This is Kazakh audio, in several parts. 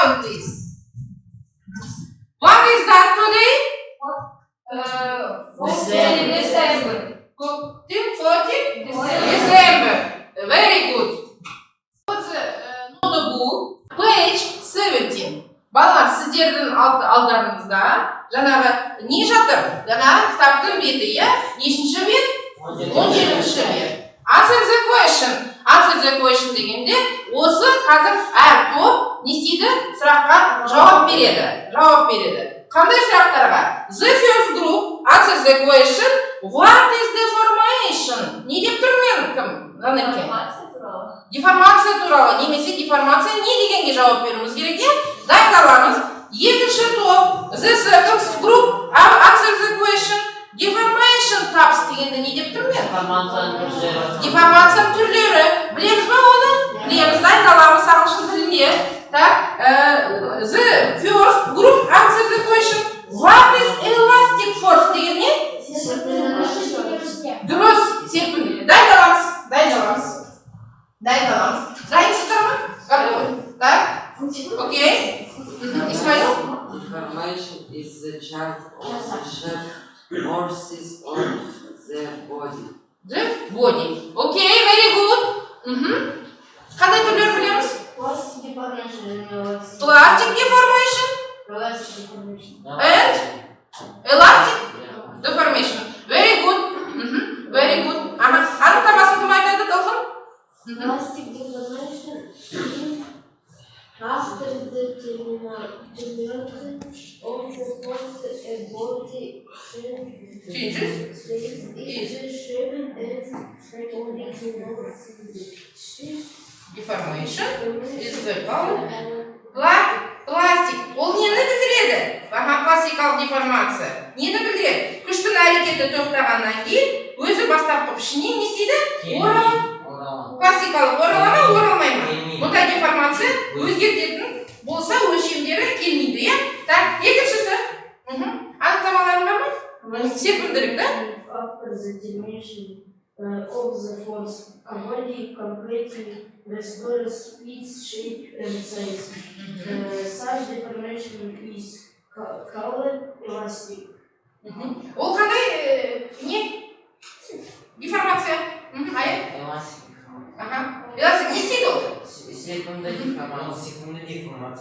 down, please. What is that today? December. 14? December. Very good. Notebook, page 17. Балалар, сіздердің алдарыңызда жаңағы не жатыр? Жаңағы кітаптың беті, иә? Нешінші бет? 17-ші бет. Answer the question. Answer the question дегенде, осы қазір әр топ не істейді? Сұраққа жауап береді. Қандай сұрақтарға? The first group, answer the question. What is deformation? Не деп тұрмын мен? Кім? Деформация туралы. Немесе деформация не дегенге жауап беруіміз керек, е? Дайындаламыз. Екінші топ. The second group, answer the question. Deformation types дегенде не деп тұрмын мен? Деформация түрлері. Білеміз бе оны? Білеміз, дайындаламыз ағылшын тілінде. Так, the first group, answer the question. What is elastic force деген не? Дұрыс, серпін. Дайындаламыз. Дайынсыздар ма? Готовы. Так? Окей. Исмаил? Deformation is the chart of the shape forces of the body. The body. Okay, very good. Қандай түрлер білеміз? Plastic deformation. And elastic deformation. Very good. Very good. Анықтамасын кім айтады, Талғын? Plastic deformation after the termination of the force a body Changes. is the shape and original Deformation is the plastic. Ол нені білдіреді? Пластикалық деформация. Нені білдіреді? Күштің әрекеті тоқтағаннан кейін өзі бастапқы пішінен не істейді? Пластикалық оралама? Мұндай деформация өзгертетін болса өлшемдері келмейді, иә? Так, екіншісі. Анықтамаларың бар ма? Серпінділік, да? After the termination of the force, a body completely restores its shape and size. Such deformation is called elastic. Ол қандай не? Деформация. Эластик не істейді ол? Секунда деформация,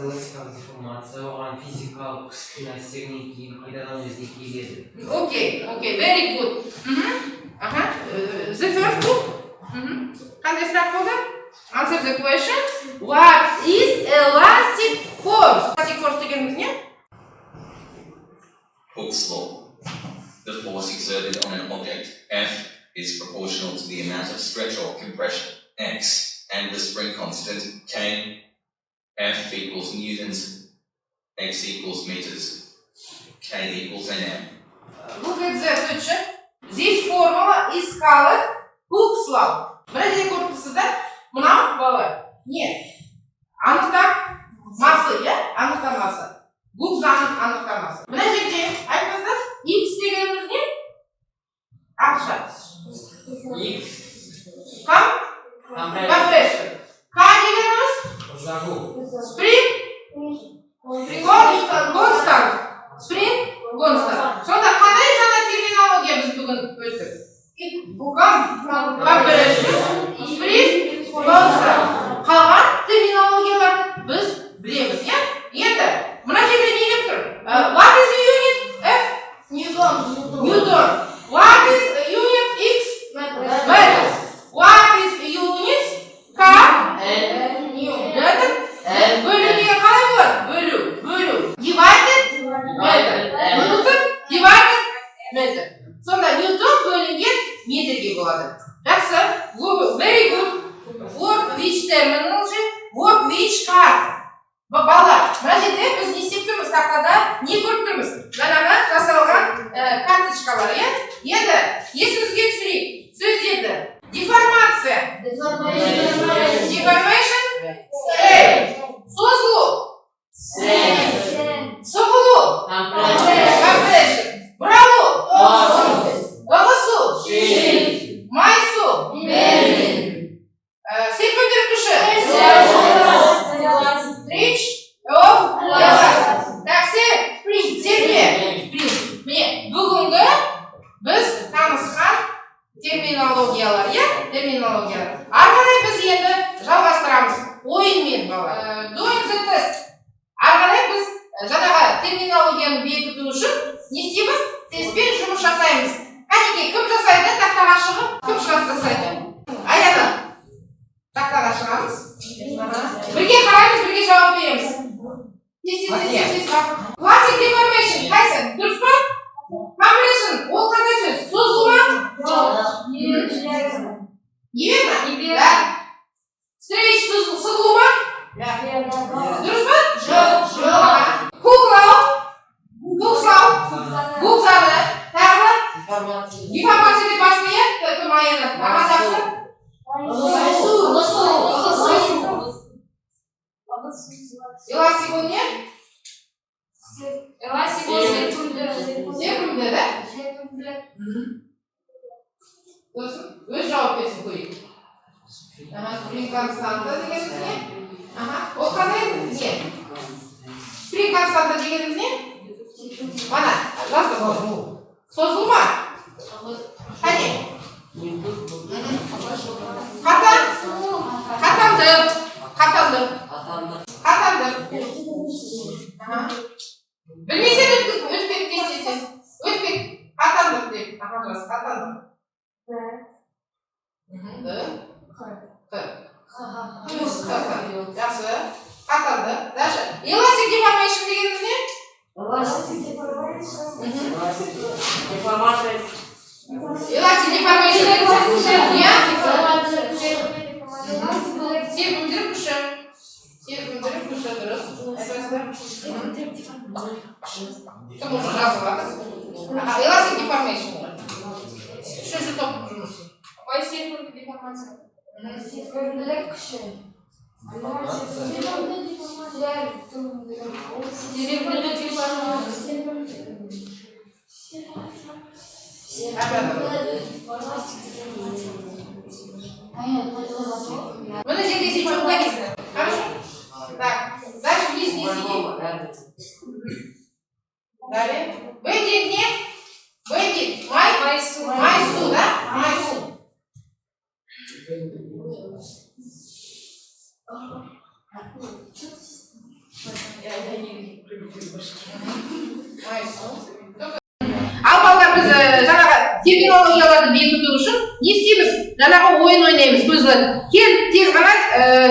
эластикалық деформация, оған физикалық әсерінен кейін қайтадан өзге келеді. Окей, very good. The first group. Қандай сұрақ болды? Answer the question. What is elastic force? Elastic force дегеніміз не? Hooke's law. The force exerted on an object, F, is proportional to the amount of stretch or compression, X, and the spring constant, K. F equals newtons, X equals meters, K equals Nm. Look at the picture. This formula is called Hooke's law. Бір жерде көріп тұрсыздар, мынау балалар. Не? Анықтамасы, иә? Анықтамасы. Гук заңның анықтамасы. Мына жерде айтыңыздар, X дегеніміз не? Ақша. Compression. K дегеніміз? Constant. Сонда қандай жаңа терминология біз бүгін өттік? Compression, constant. Қалған терминологиялар біз білеміз, иә? Енді, мына жерде не деп тұр? What is unit F? Newton. What is unit X? Meters. What is unit K? Бөлінген қалай болады? Бөлу. Divided meter. Newton divided meter. Сонда Newton бөлінген метрге болады. Жақсы. Very good. Work which terminology, work which card. Балалар, мына жерде біз не істеп тұрмыз? Тақтада не көріп тұрмыз? Жаңағы жасалған карточкалар, иә? Енді есімізге түсірейік. Сөздерді. Деформация. Deformation. Созылу. Соғылу. Compression. Бұралу. Ығысу. Майысу. Серпіндіріп күші. Stretch of Terminologiyalar, ya? Terminologiyalar. Ары қарай біз енді жалғастырамыз. Ойынмен, бала. Doing the test. Ары қарай біз жаңағы терминологияны бекіту үшін не істейміз? Тестпен жұмыс жасаймыз. Кәнекей, кім жасайды? Тақтаға шығып, кім жасайды? Аяна. Тақтаға шығамыз. Бірге қараймыз, бірге жауап береміз. Classic deformation. Қайсы? Дұрыс па? Compression. Ол қандай сөз? Созылу ма? Неверно? Да. Stretch сығылу ма? Дұрыс па? Жоқ. Куклау. Буксау. Буксаны. Тағы? Деформация деп басты, е? Кім аяна? Аға жақсы? Эластик ол не? Эластик ол секунды. Секунды, да? Дұрсын? Өз жауап берсін көрейік. Спринг константа дегеніміз не? Ол қандай не? Спринг константа дегеніміз не? Мана, жазды. Созылу ма? Қане? Қатанды. Білмесен өтпек десесіз. Өтпек. Қатандық деп. Қатандық. Жақсы. Қатанды. Дальше. Elastic deformation дегеніміз не? Elastic deformation серпімдіріп күші. Серпімдіріп күші дұрыс. Кім уже жазып жатыр? Elastic deformation. Үшінші топ жұмысы. Қай серпімді деформация? Серпімділік күші. Мына жерде сен угодишься. Хорошо? Так, дальше вниз не сиди. Далее. Выйдет, нет? Выйдет. Майсу, да? Майсу. Ал балалар, біз жаңағы терминологияларды бекіту үшін не істейміз? Жаңағы ойын ойнаймыз, көзді. Кел, тез ғана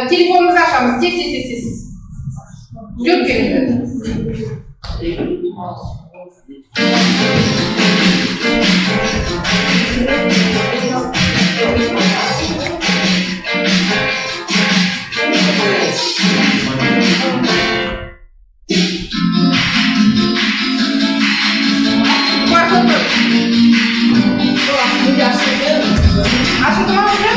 телефонымызды ашамыз. Тез. Жөп келіңдер. Ашылды ма уже?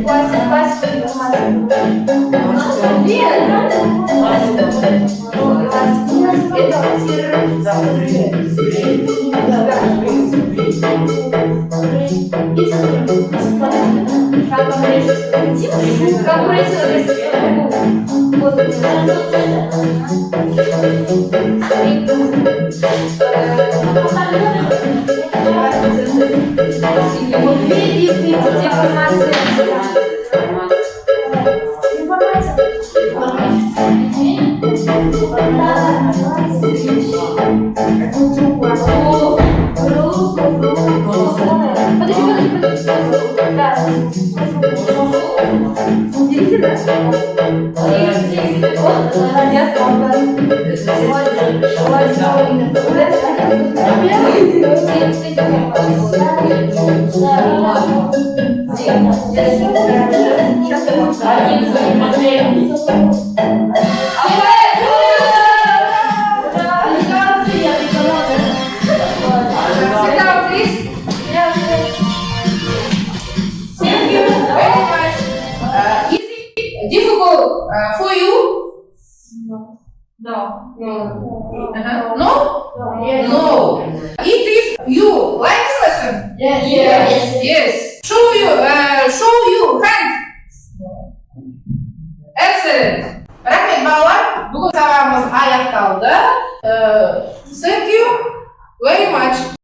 Quase Sit down, please. Thank you very much. Is it difficult for you? No. No? No. It is you like this lesson? Yes. Show you hand. Excellent. Rahmet ballar. Bugün sabahımız аяқталды.